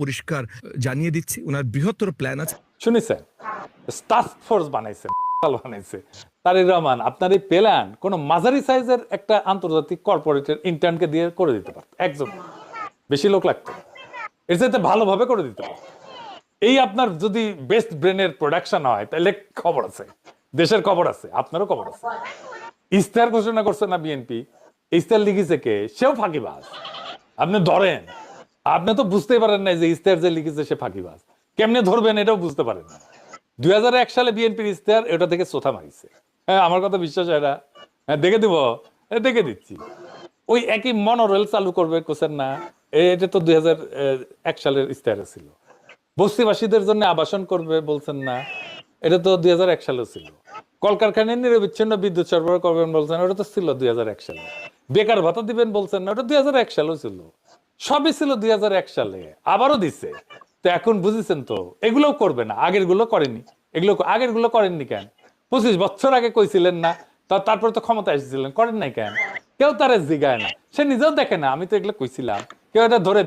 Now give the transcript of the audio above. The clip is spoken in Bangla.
পরিষ্কার জানিয়ে দিচ্ছি ওনার বৃহত্তর প্ল্যান আছে। শুনেছেন, টাস্ক ফোর্স বানাইছে, বানাইছে তারেক রহমান। আপনার এই প্ল্যান কোন মাঝারি সাইজের একটা আন্তর্জাতিক কর্পোরেটের ইন্টার্নকে দিয়ে করে দিতে পারত, একজন, বেশি লোক লাগতো, এর চাইতে ভালোভাবে করে দিতে পারত। এই আপনার যদি বেস্ট ব্রেনের প্রোডাকশন হয় তাহলে খবর আছে, দেশের খবর আছে, আপনারও খবর আছে। ইস্তার ঘোষণা করছে না বিএনপি, ইস্তার লিখেছে কে? সেও ফাঁকিবাজ। আপনি ধরেন, আপনি তো বুঝতেই পারেন না যে ইস্তার যে লিখেছে সে ফাঁকিবাজ। কেমনে ধরবেন এটাও বুঝতে পারেন না। 2001 সালে বিএনপির ইস্তার এটা থেকে চোথা মারিছে। হ্যাঁ, আমার কথা বিশ্বাস হয় না? হ্যাঁ, দেখে দিব, দেখে দিচ্ছি। ওই একই মনোরেল চালু করবে কোসেন না, এটা তো 2001 সালের ইস্তারে ছিল। বস্তিবাসীদের জন্য আবাসন করবে বলছেন না, এটা তো 2001 সালে ছিল। কলকারখানায় নিরবিচ্ছিন্ন বিদ্যুৎ সরবরাহ করবেন বলছেন, ওটা তো ছিল 2001 সালে। বেকার ভাতা দিবেন বলছেন না, ওটা 2001 সালেও ছিল। সবই ছিল 2001 সালে, আবারও দিচ্ছে। তো এখন বুঝেছেন তো, এগুলোও করবে না, আগের গুলো করেনি। এগুলো আগের গুলো করেননি কেন? 25 বছর আগে কইছিলেন না? তারপরে তো ক্ষমতা এসেছিলেন, করেন নাই কেন? কেউ তারে জিগায় না, সে নিজেও দেখে না। আমি তো এগুলো কইছিলাম, কেউ এটা ধরে